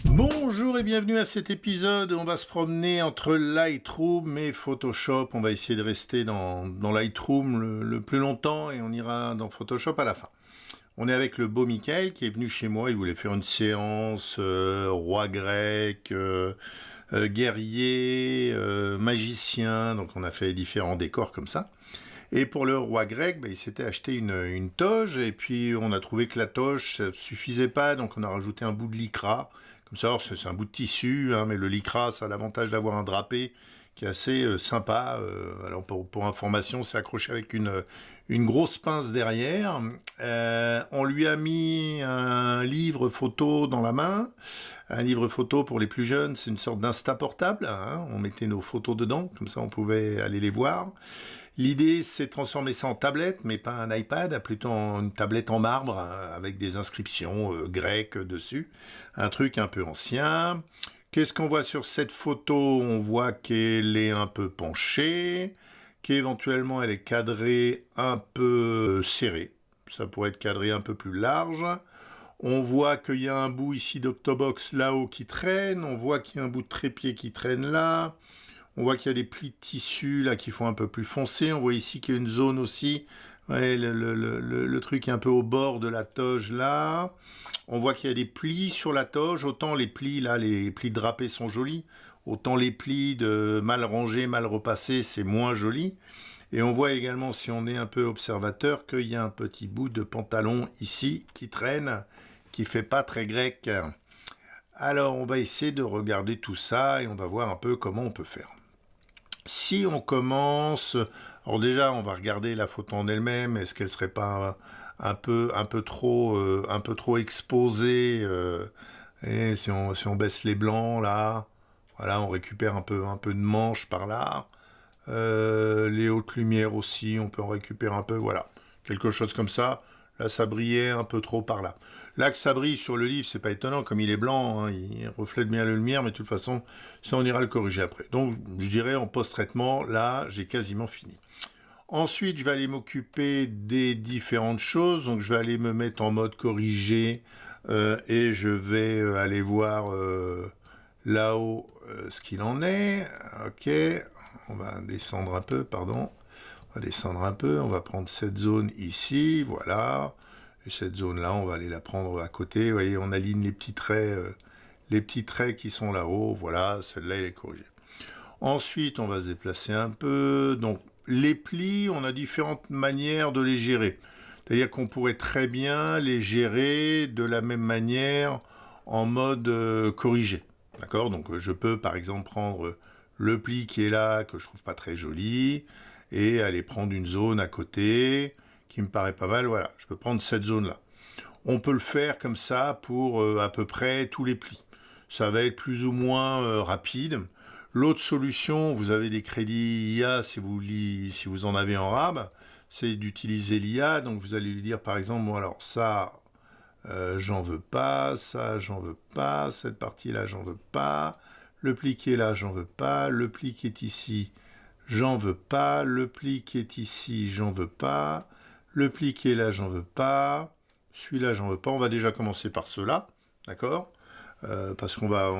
Bonjour et bienvenue à cet épisode où on va se promener entre Lightroom et Photoshop. On va essayer de rester dans Lightroom le plus longtemps et on ira dans Photoshop à la fin. On est avec le beau Michael qui est venu chez moi, il voulait faire une séance roi grec, guerrier, magicien, donc on a fait différents décors comme ça. Et pour le roi grec, il s'était acheté une toge, et puis on a trouvé que la toge ça suffisait pas, donc on a rajouté un bout de lycra. Comme ça, c'est un bout de tissu, mais le lycra, ça a l'avantage d'avoir un drapé qui est assez sympa. Alors pour information, c'est accroché avec une grosse pince derrière. On lui a mis un livre photo dans la main. Un livre photo pour les plus jeunes, c'est une sorte d'insta portable. On mettait nos photos dedans, comme ça on pouvait aller les voir. L'idée, c'est de transformer ça en tablette, mais pas un iPad, plutôt une tablette en marbre, avec des inscriptions grecques dessus. Un truc un peu ancien. Qu'est-ce qu'on voit sur cette photo? On voit qu'elle est un peu penchée, qu'éventuellement elle est cadrée un peu serrée. Ça pourrait être cadré un peu plus large. On voit qu'il y a un bout ici d'Octobox là-haut qui traîne. On voit qu'il y a un bout de trépied qui traîne là. On voit qu'il y a des plis de tissu là qui font un peu plus foncé. On voit ici qu'il y a une zone aussi. Ouais, le truc est un peu au bord de la toge là. On voit qu'il y a des plis sur la toge. Autant les plis là, les plis drapés sont jolis. Autant les plis de mal rangés, mal repassés, c'est moins joli. Et on voit également, si on est un peu observateur, qu'il y a un petit bout de pantalon ici qui traîne, qui fait pas très grec. Alors on va essayer de regarder tout ça et on va voir un peu comment on peut faire. Si on commence, alors déjà on va regarder la photo en elle-même, est-ce qu'elle serait pas un peu trop exposée, et si on baisse les blancs là, voilà, on récupère un peu de manche par là, les hautes lumières aussi, on peut en récupérer un peu, voilà, quelque chose comme ça. Là, ça brillait un peu trop par là. Là, que ça brille sur le livre, c'est pas étonnant, comme il est blanc, il reflète bien la lumière, mais de toute façon, ça, on ira le corriger après. Donc, je dirais, en post-traitement, là, j'ai quasiment fini. Ensuite, je vais aller m'occuper des différentes choses. Donc, je vais aller me mettre en mode corrigé, et je vais aller voir là-haut ce qu'il en est. Ok, on va descendre un peu, pardon. On va descendre un peu, on va prendre cette zone ici, voilà. Et cette zone-là, on va aller la prendre à côté. Vous voyez, on aligne les petits traits qui sont là-haut. Voilà, celle-là, elle est corrigée. Ensuite, on va se déplacer un peu. Donc, les plis, on a différentes manières de les gérer. C'est-à-dire qu'on pourrait très bien les gérer de la même manière en mode corrigé. D'accord? Donc, je peux, par exemple, prendre le pli qui est là, que je trouve pas très joli, et aller prendre une zone à côté qui me paraît pas mal. Voilà, je peux prendre cette zone-là. On peut le faire comme ça pour à peu près tous les plis. Ça va être plus ou moins rapide. L'autre solution, vous avez des crédits IA si vous en avez en rab, c'est d'utiliser l'IA. Donc vous allez lui dire par exemple, bon alors ça, j'en veux pas, ça j'en veux pas, cette partie-là j'en veux pas, le pli qui est là j'en veux pas, le pli qui est ici j'en veux pas, le pli qui est ici, j'en veux pas, le pli qui est là, j'en veux pas, celui-là, j'en veux pas. On va déjà commencer par ceux-là, d'accord? Parce qu'on va,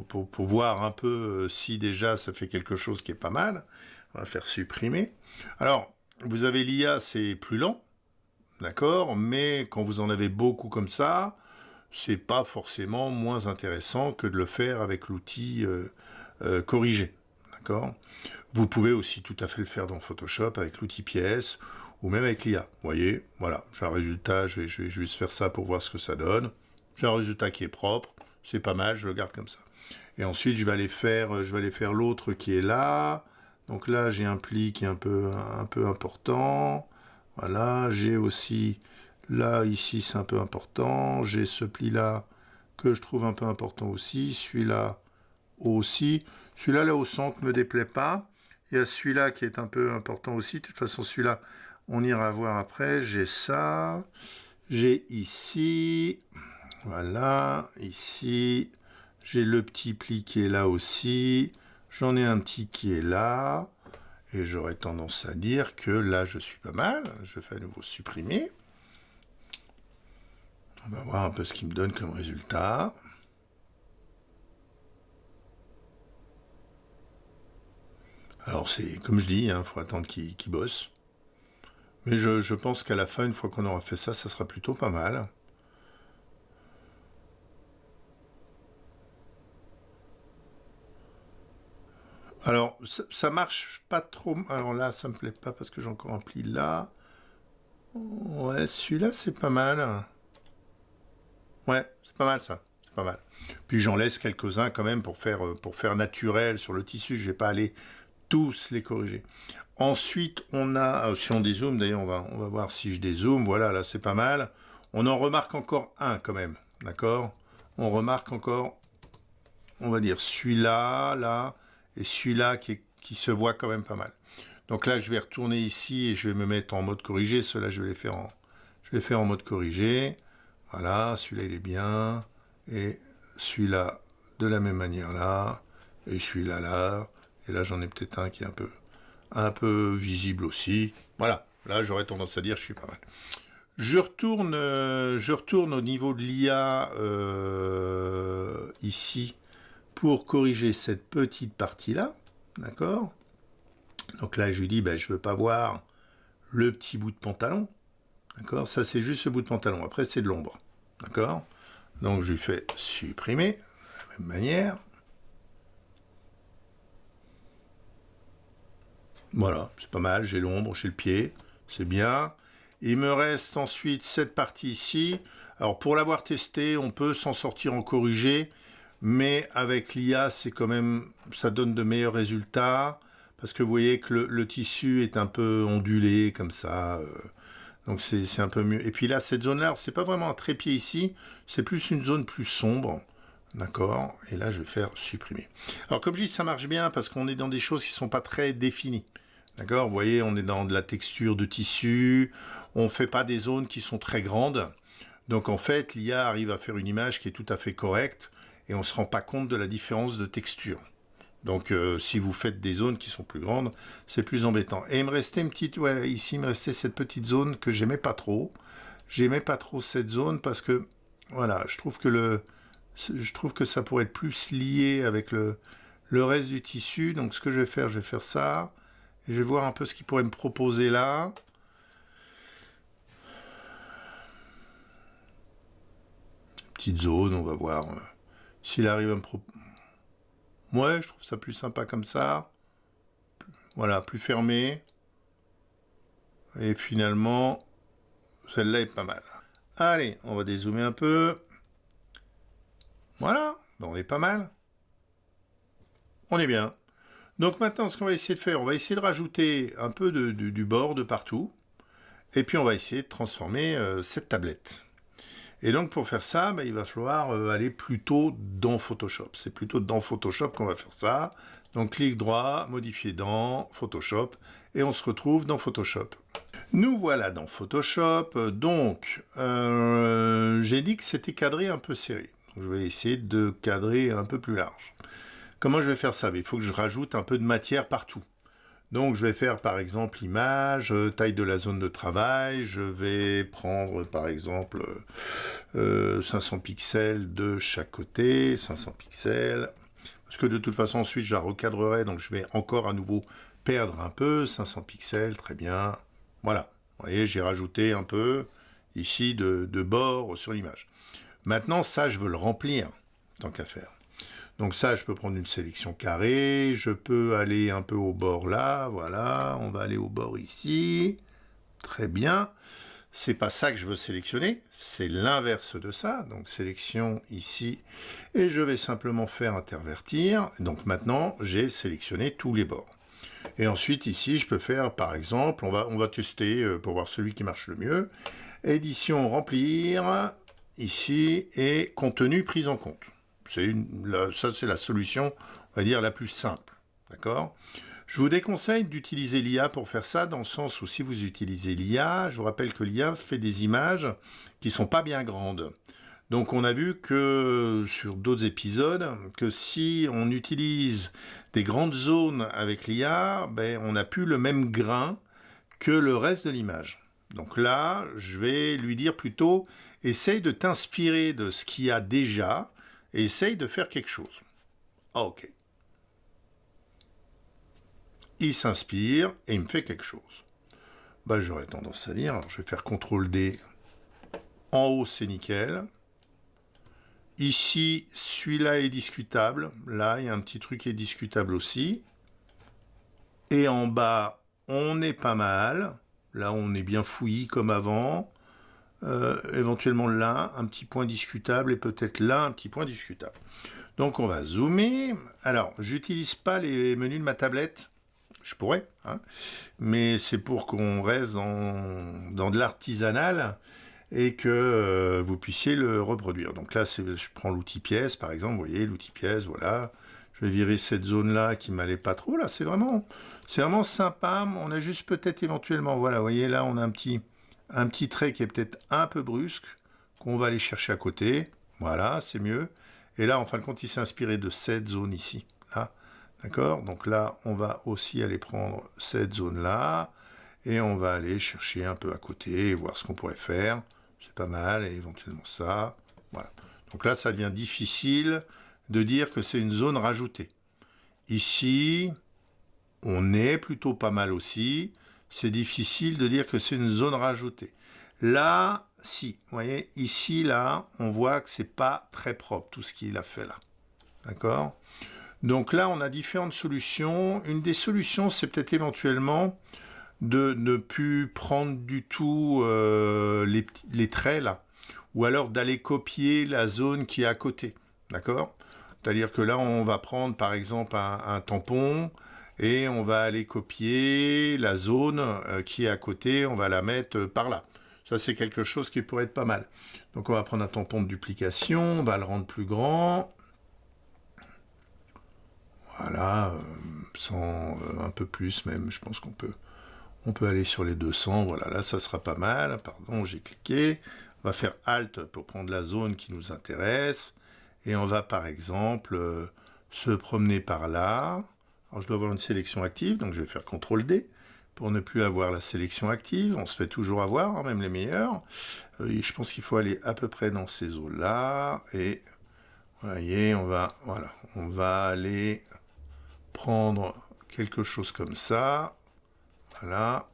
pour voir un peu si déjà ça fait quelque chose qui est pas mal, on va faire supprimer. Alors, vous avez l'IA, c'est plus lent, d'accord? Mais quand vous en avez beaucoup comme ça, c'est pas forcément moins intéressant que de le faire avec l'outil corrigé. D'accord? Vous pouvez aussi tout à fait le faire dans Photoshop avec l'outil pièce ou même avec l'IA. Vous voyez, voilà, j'ai un résultat, je vais juste faire ça pour voir ce que ça donne. J'ai un résultat qui est propre, c'est pas mal, je le garde comme ça. Et ensuite, je vais aller faire l'autre qui est là. Donc là, j'ai un pli qui est un peu important. Voilà, j'ai aussi là, ici, c'est un peu important. J'ai ce pli-là que je trouve un peu important aussi. Celui-là aussi. Celui-là, là au centre, me déplaît pas. Il y a celui-là qui est un peu important aussi. De toute façon, celui-là, on ira voir après. J'ai ça. J'ai ici. Voilà. Ici. J'ai le petit pli qui est là aussi. J'en ai un petit qui est là. Et j'aurais tendance à dire que là, je suis pas mal. Je fais à nouveau supprimer. On va voir un peu ce qu'il me donne comme résultat. Alors c'est comme je dis, il faut attendre qu'il bosse. Mais je pense qu'à la fin, une fois qu'on aura fait ça, ça sera plutôt pas mal. Alors, ça marche pas trop. Alors là, ça me plaît pas parce que j'ai encore un pli là. Ouais, celui-là, c'est pas mal. Ouais, c'est pas mal ça. C'est pas mal. Puis j'en laisse quelques-uns quand même pour faire naturel sur le tissu. Je vais pas aller tous les corriger. Ensuite, on a, si on dézoome, d'ailleurs, on va voir si je dézoome. Voilà, là, c'est pas mal. On en remarque encore un quand même. D'accord? On remarque encore, on va dire, celui-là, là, et celui-là qui se voit quand même pas mal. Donc là, je vais retourner ici et je vais me mettre en mode corrigé. Ceux-là, je vais les faire en mode corrigé. Voilà, celui-là, il est bien. Et celui-là, de la même manière là. Et celui-là, là. Et là, j'en ai peut-être un qui est un peu visible aussi. Voilà, là, j'aurais tendance à dire je suis pas mal. Je retourne au niveau de l'IA ici pour corriger cette petite partie-là. D'accord? Donc là, je lui dis, je ne veux pas voir le petit bout de pantalon. D'accord? Ça, c'est juste ce bout de pantalon. Après, c'est de l'ombre. D'accord? Donc, je lui fais supprimer, de la même manière. Voilà, c'est pas mal. J'ai l'ombre, j'ai le pied. C'est bien. Il me reste ensuite cette partie ici. Alors, pour l'avoir testé, on peut s'en sortir en corrigé. Mais avec l'IA, c'est quand même, ça donne de meilleurs résultats. Parce que vous voyez que le tissu est un peu ondulé, comme ça. Donc c'est un peu mieux. Et puis là, cette zone-là, c'est pas vraiment un trépied ici, c'est plus une zone plus sombre. D'accord? Et là, je vais faire supprimer. Alors comme je dis, ça marche bien parce qu'on est dans des choses qui ne sont pas très définies. D'accord? Vous voyez, on est dans de la texture de tissu, on ne fait pas des zones qui sont très grandes. Donc en fait, l'IA arrive à faire une image qui est tout à fait correcte et on ne se rend pas compte de la différence de texture. Donc si vous faites des zones qui sont plus grandes, c'est plus embêtant. Et il me restait ici il me restait cette petite zone que j'aimais pas trop. J'aimais pas trop cette zone parce que voilà, je trouve que ça pourrait être plus lié avec le reste du tissu. Donc ce que je vais faire ça. Et je vais voir un peu ce qu'il pourrait me proposer là. Petite zone, on va voir s'il arrive à me proposer. Ouais, je trouve ça plus sympa comme ça. Voilà, plus fermé. Et finalement, celle-là est pas mal. Allez, on va dézoomer un peu. Voilà, on est pas mal. On est bien. Donc maintenant, ce qu'on va essayer de faire, on va essayer de rajouter un peu du bord de partout. Et puis on va essayer de transformer cette tablette. Et donc pour faire ça, il va falloir aller plutôt dans Photoshop. C'est plutôt dans Photoshop qu'on va faire ça. Donc clic droit, modifier dans Photoshop, et on se retrouve dans Photoshop. Nous voilà dans Photoshop. Donc j'ai dit que c'était cadré un peu serré. Donc, je vais essayer de cadrer un peu plus large. Comment je vais faire ça? Il faut que je rajoute un peu de matière partout. Donc je vais faire par exemple image, taille de la zone de travail, je vais prendre par exemple 500 pixels de chaque côté, 500 pixels, parce que de toute façon ensuite je la recadrerai, donc je vais encore à nouveau perdre un peu, 500 pixels, très bien, voilà, vous voyez j'ai rajouté un peu ici de bord sur l'image. Maintenant ça je veux le remplir, tant qu'à faire. Donc ça, je peux prendre une sélection carrée, je peux aller un peu au bord là, voilà, on va aller au bord ici, très bien. C'est pas ça que je veux sélectionner, c'est l'inverse de ça, donc sélection ici, et je vais simplement faire intervertir, donc maintenant j'ai sélectionné tous les bords. Et ensuite ici, je peux faire par exemple, on va tester pour voir celui qui marche le mieux, édition remplir, ici, et contenu pris en compte. Ça, c'est la solution, on va dire, la plus simple. D'accord? Je vous déconseille d'utiliser l'IA pour faire ça, dans le sens où si vous utilisez l'IA, je vous rappelle que l'IA fait des images qui ne sont pas bien grandes. Donc on a vu que sur d'autres épisodes, que si on utilise des grandes zones avec l'IA, on n'a plus le même grain que le reste de l'image. Donc là, je vais lui dire plutôt, essaye de t'inspirer de ce qu'il y a déjà et essaye de faire quelque chose. Ok. Il s'inspire et il me fait quelque chose. J'aurais tendance à dire, alors je vais faire CTRL D. En haut, c'est nickel. Ici, celui-là est discutable. Là, il y a un petit truc qui est discutable aussi. Et en bas, on est pas mal. Là, on est bien fouillis comme avant. Éventuellement là, un petit point discutable et peut-être là, un petit point discutable. Donc, on va zoomer. Alors, j'utilise pas les menus de ma tablette. Je pourrais, hein, mais c'est pour qu'on reste dans de l'artisanal et que vous puissiez le reproduire. Donc là, je prends l'outil pièce, par exemple, vous voyez, l'outil pièce, voilà. Je vais virer cette zone-là qui m'allait pas trop. Là, c'est vraiment sympa. On a juste peut-être éventuellement, voilà, vous voyez, là, on a un petit trait qui est peut-être un peu brusque, qu'on va aller chercher à côté. Voilà, c'est mieux. Et là, en fin de compte, il s'est inspiré de cette zone ici, là. D'accord? Donc là, on va aussi aller prendre cette zone-là et on va aller chercher un peu à côté, voir ce qu'on pourrait faire. C'est pas mal, et éventuellement ça. Voilà. Donc là, ça devient difficile de dire que c'est une zone rajoutée. Ici, on est plutôt pas mal aussi. C'est difficile de dire que c'est une zone rajoutée. Là, si, vous voyez, ici, là, on voit que c'est pas très propre, tout ce qu'il a fait là. D'accord? Donc là, on a différentes solutions. Une des solutions, c'est peut-être éventuellement de ne plus prendre du tout les traits là, ou alors d'aller copier la zone qui est à côté. D'accord? C'est-à-dire que là, on va prendre par exemple un tampon et on va aller copier la zone qui est à côté, on va la mettre par là. Ça, c'est quelque chose qui pourrait être pas mal. Donc on va prendre un tampon de duplication, on va le rendre plus grand. Voilà, un peu plus même, je pense qu'on peut aller sur les 200, voilà, là ça sera pas mal, pardon, j'ai cliqué, on va faire Alt pour prendre la zone qui nous intéresse, et on va par exemple se promener par là. Alors je dois avoir une sélection active, donc je vais faire CTRL D pour ne plus avoir la sélection active, on se fait toujours avoir, hein, même les meilleurs. Je pense qu'il faut aller à peu près dans ces eaux-là, et vous voyez, on va aller prendre quelque chose comme ça. Voilà.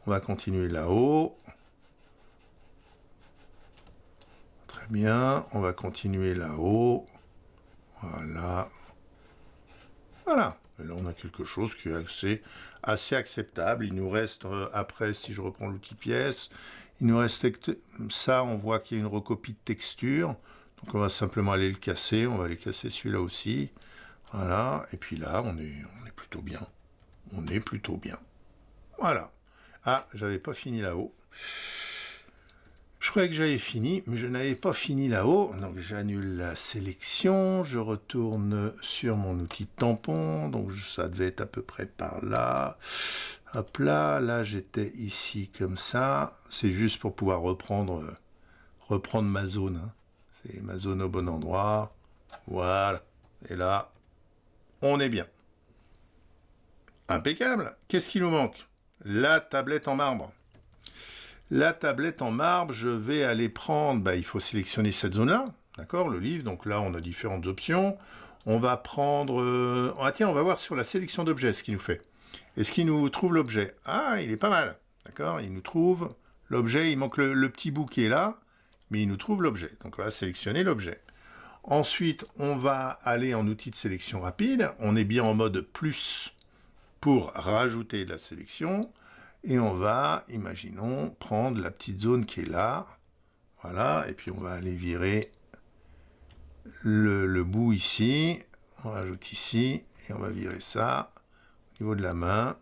On va continuer là-haut. Très bien. On va continuer là-haut. Voilà. Voilà. Et là, on a quelque chose qui est assez acceptable. Il nous reste, après, si je reprends l'outil pièce, il nous reste ça. On voit qu'il y a une recopie de texture. Donc, on va simplement aller le casser. On va aller casser celui-là aussi. Voilà. Et puis là, on est plutôt bien. On est plutôt bien. Voilà. Ah, j'avais pas fini là-haut. Je croyais que j'avais fini, mais je n'avais pas fini là-haut. Donc j'annule la sélection, je retourne sur mon outil de tampon. Donc ça devait être à peu près par là. Hop là, là j'étais ici comme ça. C'est juste pour pouvoir reprendre ma zone. Hein. C'est ma zone au bon endroit. Voilà. Et là, on est bien. Impeccable. Qu'est-ce qui nous manque? La tablette en marbre. La tablette en marbre, je vais aller prendre, il faut sélectionner cette zone-là, d'accord, le livre. Donc là, on a différentes options. On va prendre... tiens, on va voir sur la sélection d'objets ce qu'il nous fait. Est-ce qu'il nous trouve l'objet? Ah, il est pas mal, d'accord. Il nous trouve l'objet, il manque le petit bout qui est là, mais il nous trouve l'objet. Donc on va sélectionner l'objet. Ensuite, on va aller en outil de sélection rapide. On est bien en mode plus pour rajouter de la sélection. Et on va, imaginons, prendre la petite zone qui est là. Voilà, et puis on va aller virer le bout ici. On rajoute ici, et on va virer ça au niveau de la main.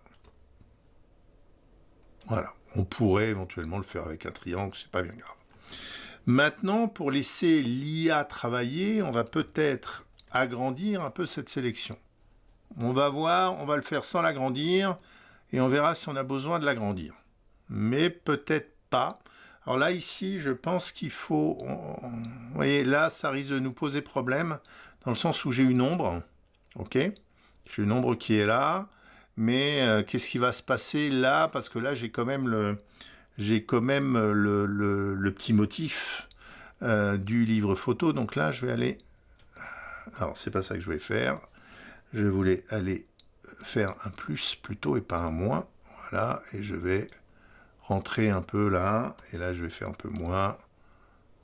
Voilà, on pourrait éventuellement le faire avec un triangle, c'est pas bien grave. Maintenant, pour laisser l'IA travailler, on va peut-être agrandir un peu cette sélection. On va voir, on va le faire sans l'agrandir, et on verra si on a besoin de l'agrandir. Mais peut-être pas. Alors là, ici, je pense qu'il faut... Vous voyez, là, ça risque de nous poser problème, dans le sens où j'ai une ombre. OK? J'ai une ombre qui est là. Mais qu'est-ce qui va se passer là? Parce que là, j'ai quand même le petit motif du livre photo. Donc là, je vais aller... Alors, c'est pas ça que je voulais faire. Je voulais aller faire un plus plutôt et pas un moins. Voilà, et je vais rentrer un peu là. Et là, je vais faire un peu moins.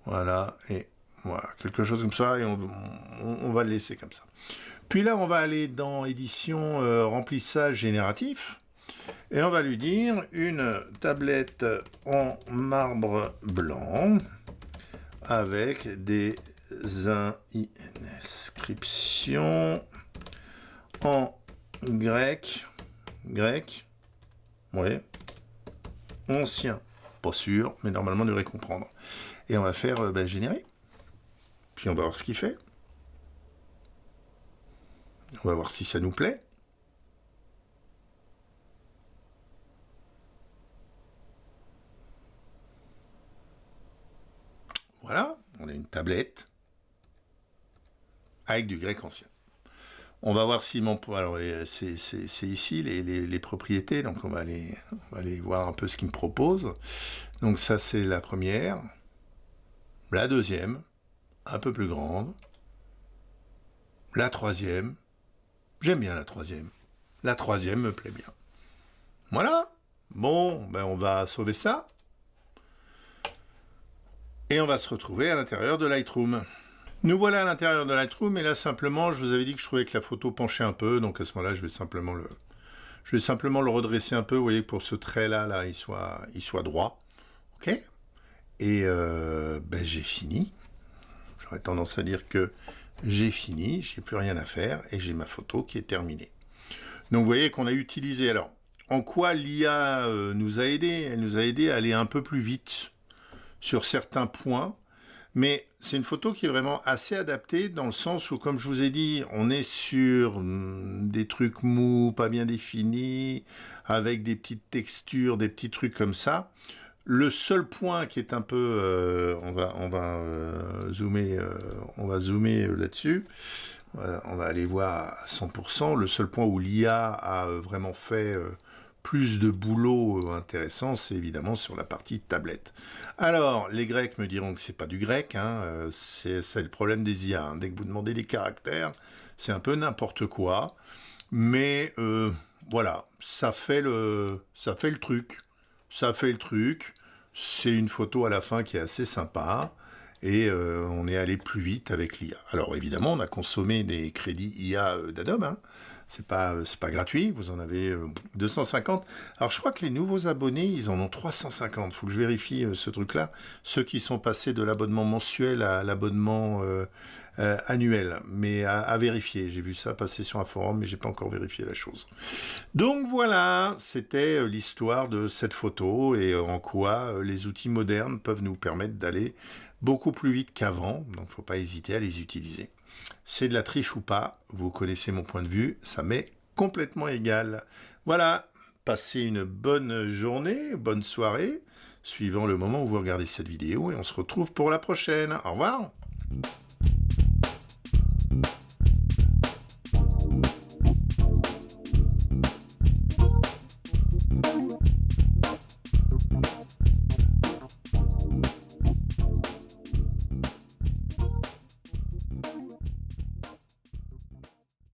Voilà, et voilà, quelque chose comme ça. Et on va le laisser comme ça. Puis là, on va aller dans édition remplissage génératif. Et on va lui dire une tablette en marbre blanc avec des inscriptions en grec, ouais, ancien, pas sûr, mais normalement on devrait comprendre. Et on va faire générer. Puis on va voir ce qu'il fait. On va voir si ça nous plaît. Voilà, on a une tablette avec du grec ancien. On va voir si mon... Alors, c'est ici les propriétés, donc on va aller voir un peu ce qu'il me propose. Donc ça, c'est la première. La deuxième, un peu plus grande. La troisième, j'aime bien la troisième. La troisième me plaît bien. Voilà. Bon, ben on va sauver ça. Et on va se retrouver à l'intérieur de Lightroom. Nous voilà à l'intérieur de Lightroom, et là simplement, je vous avais dit que je trouvais que la photo penchait un peu, donc à ce moment-là, je vais simplement le redresser un peu, vous voyez, pour ce trait-là, il soit droit. Ok. Et j'ai fini. J'aurais tendance à dire que j'ai fini, j'ai plus rien à faire, et j'ai ma photo qui est terminée. Donc vous voyez qu'on a utilisé, alors, en quoi l'IA nous a aidé? Elle nous a aidé à aller un peu plus vite sur certains points, mais c'est une photo qui est vraiment assez adaptée dans le sens où, comme je vous ai dit, on est sur des trucs mous, pas bien définis, avec des petites textures, des petits trucs comme ça. Le seul point qui est un peu... on va zoomer là-dessus. On va aller voir à 100%. Le seul point où l'IA a vraiment fait... plus de boulot intéressant, c'est évidemment sur la partie tablette. Alors, les Grecs me diront que c'est pas du grec, hein, c'est le problème des IA. Hein. Dès que vous demandez des caractères, c'est un peu n'importe quoi. Mais voilà, ça fait le truc. Ça fait le truc. C'est une photo à la fin qui est assez sympa. Et on est allé plus vite avec l'IA. Alors évidemment, on a consommé des crédits IA d'Adobe, hein. C'est pas gratuit, vous en avez 250. Alors je crois que les nouveaux abonnés, ils en ont 350. Il faut que je vérifie ce truc-là. Ceux qui sont passés de l'abonnement mensuel à l'abonnement annuel. Mais à vérifier. J'ai vu ça passer sur un forum, mais j'ai pas encore vérifié la chose. Donc voilà, c'était l'histoire de cette photo et en quoi les outils modernes peuvent nous permettre d'aller beaucoup plus vite qu'avant. Donc faut pas hésiter à les utiliser. C'est de la triche ou pas, vous connaissez mon point de vue, ça m'est complètement égal. Voilà, passez une bonne journée, bonne soirée, suivant le moment où vous regardez cette vidéo, et on se retrouve pour la prochaine. Au revoir.